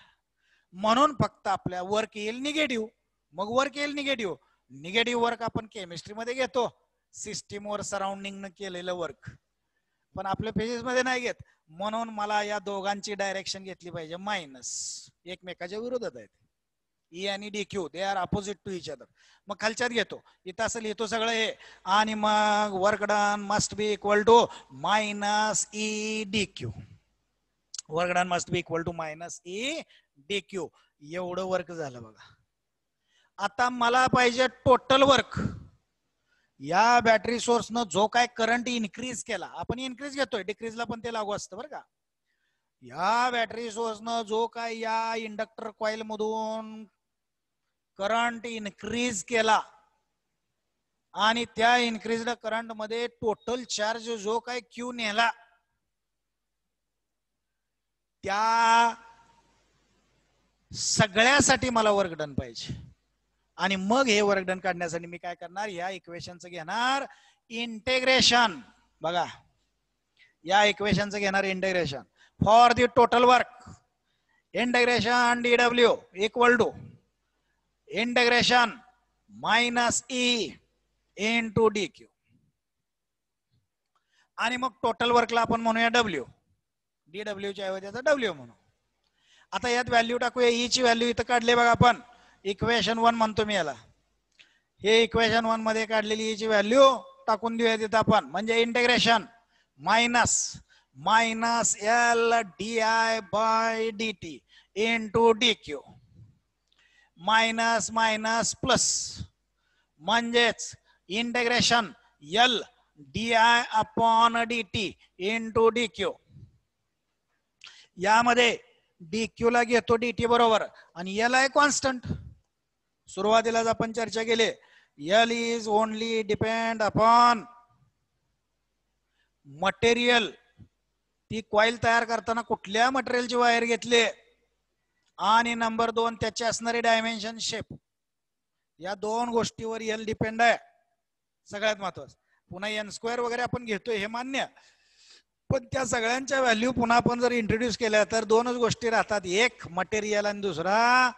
म्हणून फक्त आपल्या वर्क येईल निगेटिव्ह, मग वर्क येईल निगेटिव्ह. निगेटिव्ह वर्क आपण केमिस्ट्रीमध्ये घेतो, सिस्टीमवर सराउंडिंग न केलेलं वर्क, पण आपल्या फिजिक्स मध्ये नाही घेत. म्हणून मला या दोघांची डायरेक्शन घेतली पाहिजे मायनस, एकमेकाच्या विरोधात आहेत. ई आणि d q they are opposite to each other. मग खालच्यात घेतो, इथं असं लिहितो सगळं हे, आणि मग work done must be equal to minus E d q. Work done must be equal to minus E d q. एवढं वर्क झालं बघा. आता मला पाहिजे टोटल वर्क. या बॅटरी सोर्सनं जो काय करंट इन्क्रीज केला, आपण इन्क्रीज घेतोय, डिक्रीजला पण ते लागू असतं बरं का. या बॅटरी सोर्सनं जो काय या इंडक्टर कॉइल मधून करंट इन्क्रीज केला, आणि त्या इन्क्रीज्ड करंट मध्ये टोटल चार्ज जो काय क्यू नेला, त्या सगळ्यासाठी मला वर्क डन पाहिजे. आणि मग हे वर्क डन काढण्यासाठी मी काय करणार, या इक्वेशनचं घेणार इंटिग्रेशन. बघा, या इक्वेशनचं घेणार integration for the total work. Integration d W equal to integration minus E into d q. आणि मग टोटल वर्कला आपण म्हणूया डब्ल्यू, DW च्या ऐवजी त्याचा डब्ल्यू म्हणू. आता यात व्हॅल्यू टाकूया. ई ची व्हॅल्यू इथं काढली बघा आपण, इक्वेशन 1 म्हणतो मी याला. हे इक्वेशन 1 मध्ये काढलेली ई ची व्हॅल्यू टाकून देऊया तिथं आपण. म्हणजे integration minus L DI by DT into DQ minus minus plus, म्हणजेच integration L DI upon DT into DQ. यामध्ये DQ ला घेतो DT बरोबर आणि एल आहे कॉन्स्टंट. सुरुवातीलाच आपण चर्चा केली, L is only depend upon material. ती कॉइल तयार करताना कुठल्या मटेरियलची वायर घेतली, आणि नंबर 2 त्याचे असणारे डायमेन्शन शेप. या दोन गोष्टीवर एल डिपेंड आहे. सगळ्यात महत्वाचं. पुन्हा n² वगैरे आपण घेतोय हे मान्य, पण त्या सगळ्यांच्या व्हॅल्यू पुन्हा आपण जर इंट्रोड्यूस केल्या तर दोनच गोष्टी राहतात, एक मटेरियल आणि दुसरा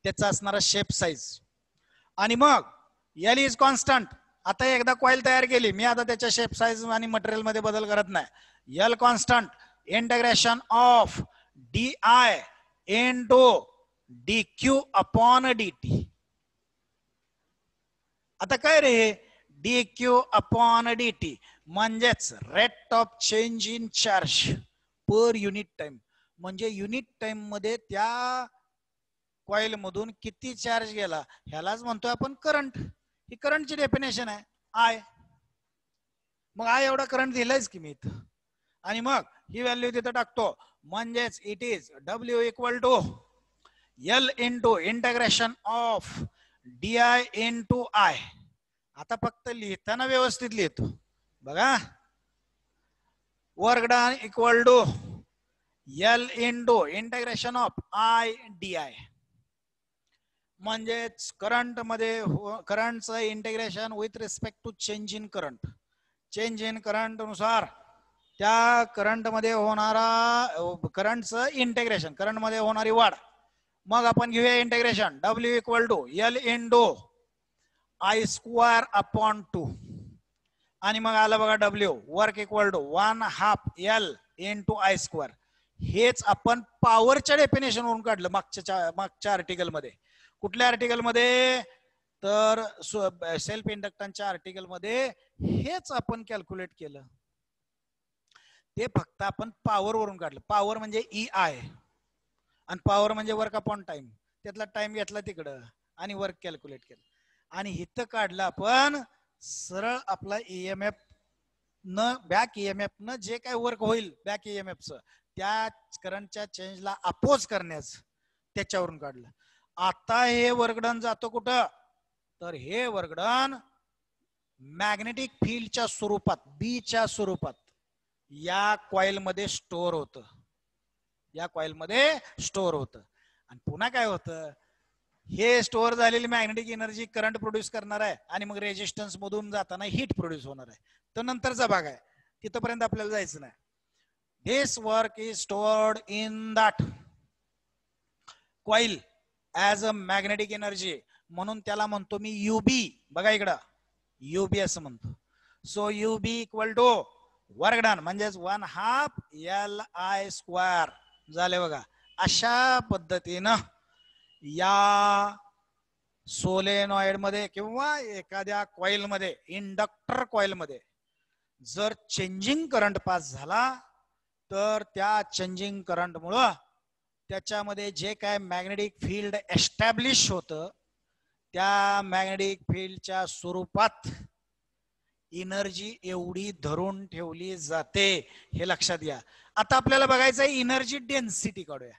त्याचा असणारा शेप साईज. आणि मग एल इज कॉन्स्टंट. आता एकदा कॉइल तयार केली मी, आता त्याच्या शेप साईज आणि मटेरियल मध्ये बदल करत नाही. L constant integration of DI into DQ upon DT. आता काय रे, DQ अपॉन DT म्हणजेच rate of change in charge per unit time. म्हणजे युनिट टाइम मध्ये त्या कॉइल मधून किती चार्ज गेला ह्यालाच म्हणतोय आपण करंट. ही करंटची डेफिनेशन आहे आय. मग आय एवढा करंट दिलायच की मी इथं, आणि मग ही व्हॅल्यू तिथं टाकतो. म्हणजेच it is W equal to L into integration of DI into I. आता फक्त लिहिताना व्यवस्थित लिहितो बघा. Work done equal to L into integration of I DI. म्हणजेच करंट मध्ये करंटचं integration with respect to change in current. Change in current नुसार त्या करंट मध्ये होणारा करंटचं इंटिग्रेशन, करंट मध्ये होणारी वाढ. मग आपण घेऊया integration W equal to L into I² upon 2. आणि मग आलं बघा W work equal to 1/2 L into I². हेच आपण पॉवरच्या डेफिनेशन वरून काढलं मागच्या आर्टिकल मध्ये. कुठल्या आर्टिकल मध्ये, तर सेल्फ इंडक्टन्सच्या आर्टिकल मध्ये हेच आपण कॅल्क्युलेट केलं. ते फक्त आपण पॉवर वरून काढलं. पॉवर म्हणजे EI आणि पॉवर म्हणजे वर्क अपॉन टाइम. त्यातला टाइम घेतला तिकडं आणि वर्क कॅल्क्युलेट केलं. आणि इथं काढलं आपण सरळ आपला EMF न बॅक EMF न जे काय वर्क होईल बॅक EMFचं त्या करंटच्या चेंजला अपोज करण्याचं त्याच्यावरून काढलं. आता हे वर्कडन जातो कुठं, तर हे वर्कडन मॅग्नेटिक फील्डच्या स्वरूपात B च्या स्वरूपात या कॉइल मध्ये स्टोअर होतं. या कॉइल मध्ये स्टोअर होतं. आणि पुन्हा काय होतं, हे स्टोअर झालेली मॅग्नेटिक एनर्जी करंट प्रोड्यूस करणार आहे आणि मग रेजिस्टन्स मधून जाताना हीट प्रोड्यूस होणार आहे. तर नंतरचा भाग आहे, तिथपर्यंत आपल्याला जायचं नाही. This work is stored in that coil as a magnetic energy. म्हणून त्याला म्हणतो मी UB. बघा इकडं UB असं म्हणतो. So UB equal to work done म्हणजेच 1/2 LI². झाले बघा. अशा पद्धतीनं या सोलेनॉइड मध्ये किंवा एखाद्या कॉइल मध्ये, इंडक्टर कॉइल मध्ये जर चेंजिंग करंट पास झाला तर त्या चेंजिंग करंट मुळे त्याच्यामध्ये जे काय मॅग्नेटिक फील्ड एस्टॅब्लिश होतं त्या मॅग्नेटिक फील्डच्या स्वरूपात एनर्जी एवढी धरून ठेवली जाते. हे लक्षात घ्या. आता आपल्याला बघायचं आहे एनर्जी डेन्सिटी काढूया.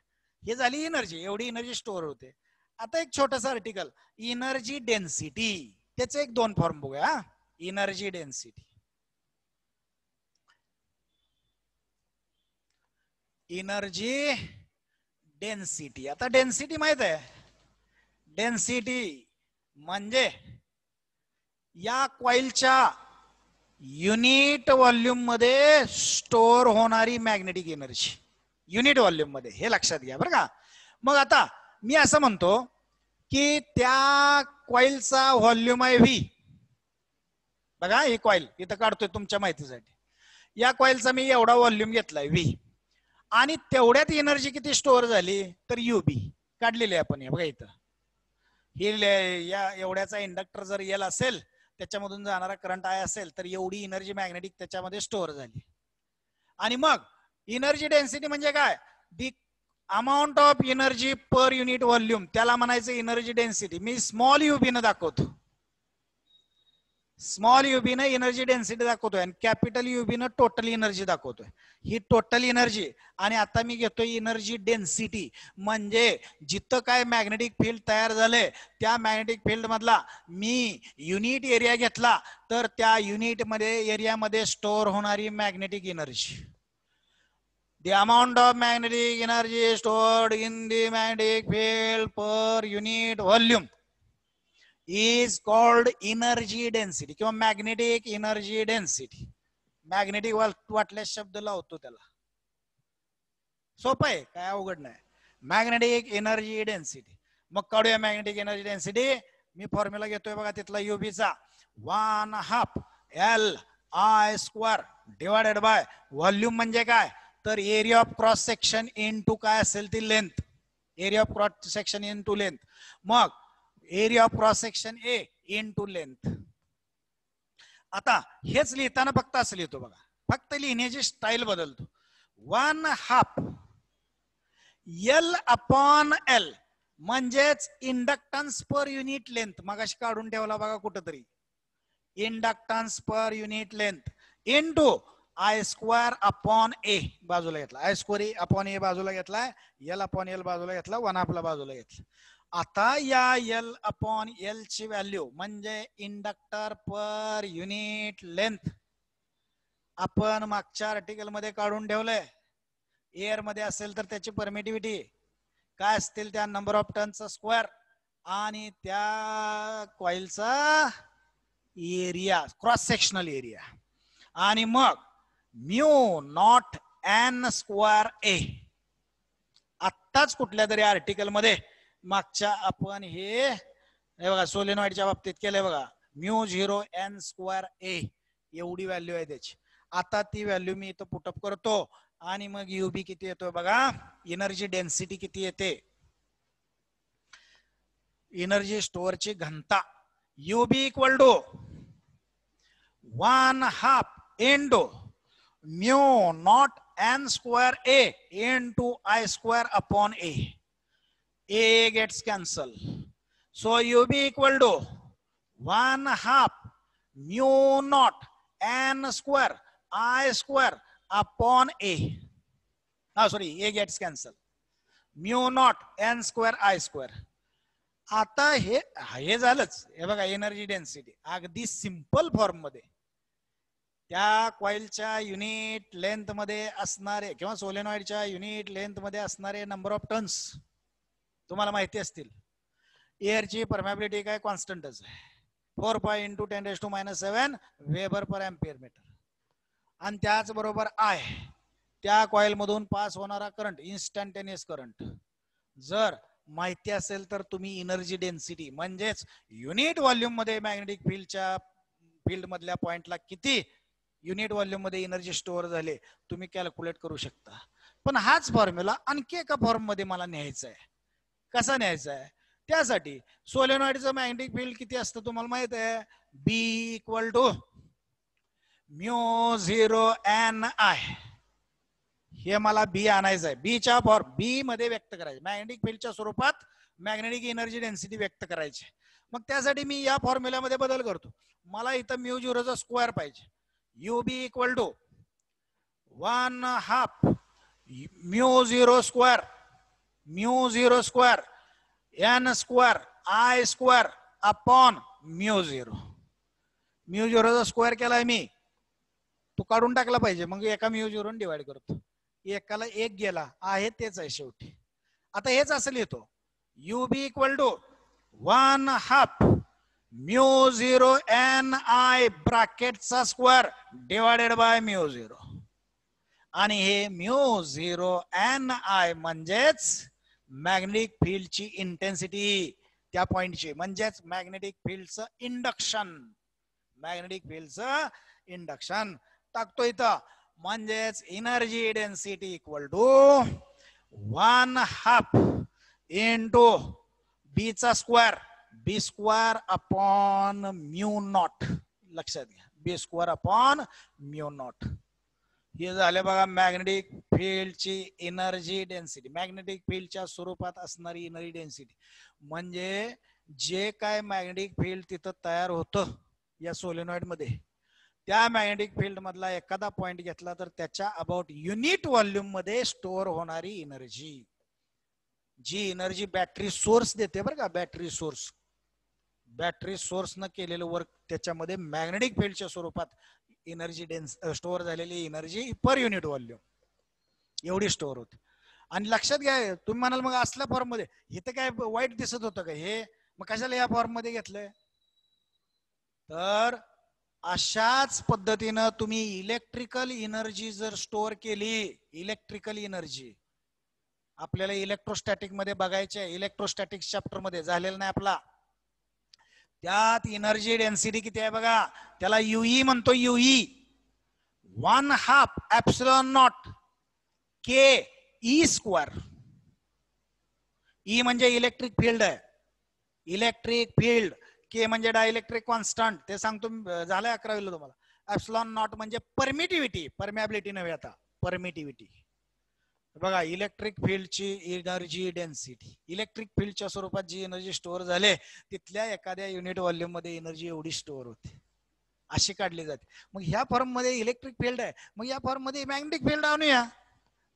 हे झाली एनर्जी, एवढी एनर्जी स्टोअर होते. आता एक छोटस आर्टिकल एनर्जी डेन्सिटी, त्याचे एक 2 फॉर्म बघूया. Energy density, energy density. आता डेन्सिटी माहित आहे, डेन्सिटी म्हणजे या कॉइलच्या युनिट व्हॉल्यूम मध्ये स्टोअर होणारी मॅग्नेटिक एनर्जी युनिट व्हॉल्यूम मध्ये. हे लक्षात घ्या बरं का. मग आता मी असं म्हणतो की त्या कॉइलचा व्हॉल्यूम आहे V. बघा ही कॉईल इथं काढतोय तुमच्या माहितीसाठी. या कॉईलचा मी एवढा व्हॉल्यूम घेतलाय व्ही, आणि तेवढ्यात एनर्जी किती स्टोअर झाली तर युबी काढलेली आपण हे बघा इथं. ही या एवढ्याचा इंडक्टर जर एल असेल, त्याच्यामधून जाणारा करंट आय असेल, तर एवढी एनर्जी मॅग्नेटिक त्याच्यामध्ये स्टोअर झाली. आणि मग एनर्जी डेन्सिटी म्हणजे काय, the amount of energy per unit volume, त्याला म्हणायचं एनर्जी डेन्सिटी. मी स्मॉल युबी न दाखवतो, स्मॉल युबी न एनर्जी डेन्सिटी दाखवतोय, आणि कॅपिटल युबी न टोटल एनर्जी दाखवतोय. ही टोटल एनर्जी. आणि आता मी घेतोय एनर्जी डेन्सिटी, म्हणजे जिथं काय मॅग्नेटिक फील्ड तयार झाले त्या मॅग्नेटिक फील्ड मधला मी युनिट एरिया घेतला, तर त्या युनिट मध्ये एरियामध्ये स्टोअर होणारी magnetic energy, the amount of magnetic energy stored in the magnetic field per unit volume is called energy density किंवा मॅग्नेटिक एनर्जी डेन्सिटी. मॅग्नेटिक वाटल्यास शब्द लावतो त्याला, सोपं आहे, काय अवघड नाही. Magnetic energy density. मग काढूया मॅग्नेटिक एनर्जी डेन्सिटी. मी फॉर्म्युला घेतोय बघा तिथला युबीचा, 1/2 Li² डिवायडेड बाय व्हॉल्यूम म्हणजे काय तर area of cross section into काय असेल ती length, area of cross section into length. मग area of cross section A into length. आता हेच लिहिताना फक्त असं लिहितो बघा, फक्त लिहिण्याची स्टाईल बदलतो. 1/2 L/L म्हणजेच इंडक्टन्स पर युनिट लेंथ. मगाशी काढून ठेवला बघा कुठंतरी, inductance per unit length into I²/A बाजूला घेतला, I²/A बाजूला घेतलाय, L/L बाजूला घेतला, 1/2 बाजूला घेतला. आता या L/L ची व्हॅल्यू म्हणजे इंडक्टर पर युनिट लेंथ आपण मागच्या आर्टिकल मध्ये काढून ठेवलंय. एअर मध्ये असेल तर त्याची परमिटिव्हिटी काय असतील त्या नंबर ऑफ टर्नचा स्क्वेअर आणि त्या कॉइलचा एरिया, क्रॉस सेक्शनल एरिया. आणि मग μ0n²A. आत्ताच कुठल्या तरी आर्टिकल मध्ये मागच्या आपण हे बघा सोलेनॉइडच्या बाबतीत केलंय बघा, μ0n²A एवढी व्हॅल्यू आहे त्याची. आता ती व्हॅल्यू मी इथं पुटअप करतो आणि मग युबी किती येतोय बघा, एनर्जी डेन्सिटी किती येते, एनर्जी स्टोअरची घनता. युबी equal to 1/2 into μ0n²A into I²/A. A gets cancelled. So UB equal to 1/2 μ0n² I²/A. Sorry, A gets cancelled. μ0n²I². आता हे झालंच. हे बघा एनर्जी डेन्सिटी अगदी सिंपल फॉर्म मध्ये त्या कॉइलच्या युनिट लेंथ मध्ये असणारे किंवा सोलेनॉइडच्या युनिट लेंथ मध्ये असणारे नंबर ऑफ टर्न्स तुम्हाला माहिती असतील. एअरची परमॅबिलिटी काय कॉन्स्टंटच आहे, 4π × 10⁻⁷ वेबर पर एम्पियर मीटर. आणि त्याच बरोबर आय, त्या कॉइल मधून पास होणारा करंट, इन्स्टंटेनियस करंट. जर माहिती असेल तर तुम्ही एनर्जी डेन्सिटी म्हणजेच युनिट व्हॉल्यूम मध्ये मॅग्नेटिक फील्ड मधल्या पॉइंटला किती युनिट व्हॉल्यूम मध्ये एनर्जी स्टोअर झाले तुम्ही कॅल्क्युलेट करू शकता. पण हाच फॉर्म्युला आणखी एका फॉर्म मध्ये मला न्यायचा आहे. कसा न्यायचा आहे, त्यासाठी सोलेनॉइडचं मॅग्नेटिक फील्ड किती असतं तुम्हाला माहित आहे, B इक्वल टू μ0n(I). हे मला बी आणायचं आहे. बीच्या फॉर्म बी मध्ये व्यक्त करायचे, मॅग्नेटिक फील्डच्या स्वरूपात मॅग्नेटिक एनर्जी डेन्सिटी व्यक्त करायची. मग त्यासाठी मी या फॉर्म्युल्यामध्ये बदल करतो. मला इथं μ0चा स्क्वेअर पाहिजे. UB equal to 1/2 μ0² n² I²/μ0. μ0चा स्क्वेअर केलाय मी, तो काढून टाकला पाहिजे, मग एका μ0 डिवाइड करतो. एकाला एक गेला आहे तेच आहे शेवटी. आता हेच असं लिहितो, UB इक्वल टू 1/2 μ0ni ब्रॅकेटचा स्क्वेअर डिवायडेड बाय μ0. आणि हे μ0ni म्हणजेच मॅग्नेटिक फील्डची इंटेन्सिटी त्या पॉइंटची, म्हणजेच मॅग्नेटिक फील्डचं इंडक्शन. मॅग्नेटिक फील्डचं इंडक्शन टाकतो इथं. म्हणजेच energy density equal to 1/2 into B चा square, B square upon mu naught. लक्षात घ्या, B square upon mu naught. हे झाले बघा मॅग्नेटिक फील्डची एनर्जी डेन्सिटी, मॅग्नेटिक फील्डच्या स्वरूपात असणारी एनर्जी डेन्सिटी. म्हणजे जे काय मॅग्नेटिक फील्ड तिथं तयार होतं या सोलेनॉइड मध्ये, त्या मॅग्नेटिक फील्ड मधला एखादा पॉइंट घेतला तर त्याच्या अबाउट युनिट व्हॉल्यूम मध्ये स्टोअर होणारी एनर्जी, जी एनर्जी बॅटरी सोर्स देते बरं का, बॅटरी सोर्स न केलेलं वर्क त्याच्यामध्ये मॅग्नेटिक फील्डच्या स्वरूपात एनर्जी स्टोअर झालेली एनर्जी पर युनिट व्हॉल्यूम एवढी स्टोअर होते. आणि लक्षात घ्या, तुम्ही म्हणाल मग असल्या फॉर्म मध्ये इथे काय वाईट दिसत होतं का हे, मग कशाला या फॉर्म मध्ये घेतलंय? तर अशाच पद्धतीनं तुम्ही इलेक्ट्रिकल एनर्जी जर स्टोअर केली, इलेक्ट्रिकल एनर्जी आपल्याला इलेक्ट्रोस्टॅटिक मध्ये बघायचे, इलेक्ट्रोस्टॅटिक चॅप्टर मध्ये झालेला नाही आपला, त्यात एनर्जी डेन्सिटी किती आहे बघा, त्याला युई म्हणतो, Yui 1/2 epsilon not K E square. E म्हणजे इलेक्ट्रिक फील्ड आहे, इलेक्ट्रिक फील्ड. के म्हणजे डायइलेक्ट्रिक कॉन्स्टंट, ते सांगतो झालंय 11वीला तुम्हाला. एप्सिलॉन नॉट म्हणजे परमिटिव्हिटी, परमिएबिलिटी नव्हे आता, परमिटिव्हिटी. बघा इलेक्ट्रिक फील्डची एनर्जी डेन्सिटी, इलेक्ट्रिक फील्डच्या स्वरूपात जी एनर्जी स्टोअर झाले तिथल्या एखाद्या युनिट व्हॉल्यूम मध्ये एनर्जी एवढी स्टोअर होते, अशी काढली जाते. मग ह्या फॉर्म मध्ये इलेक्ट्रिक फील्ड आहे, मग या फॉर्म मध्ये मॅग्नेटिक फील्ड आणूया,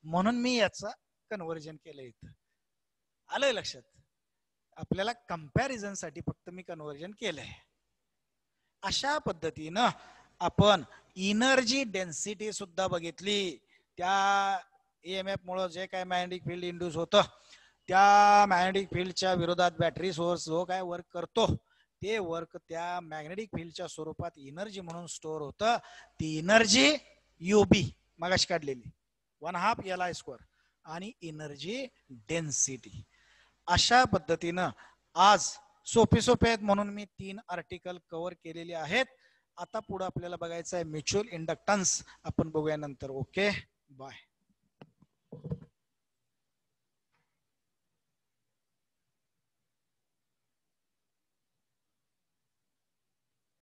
म्हणून मी याचं कन्व्हर्जन केलं इथं. आलंय लक्षात? आपल्याला कंपॅरिझन साठी फक्त मी कन्व्हर्जन केलंय. अशा पद्धतीनं आपण एनर्जी डेन्सिटी सुद्धा बघितली. त्या ईएमएफ मुळे जे काय मॅग्नेटिक फील्ड इंड्यूस होतं, त्या मॅग्नेटिक फील्डच्या विरोधात बॅटरी सोर्स जो काय वर्क करतो, ते वर्क त्या मॅग्नेटिक फील्डच्या स्वरूपात एनर्जी म्हणून स्टोअर होतं. ती एनर्जी युबी मगाशी काढलेली 1/2 LI² आणि एनर्जी डेन्सिटी. अशा पद्धतीनं आज सोपे आहेत म्हणून मी 3 आर्टिकल कव्हर केलेले आहेत. आता पुढे आपल्याला बघायचं आहे म्युच्युअल इंडक्टन्स, आपण बघूया नंतर. Okay, bye.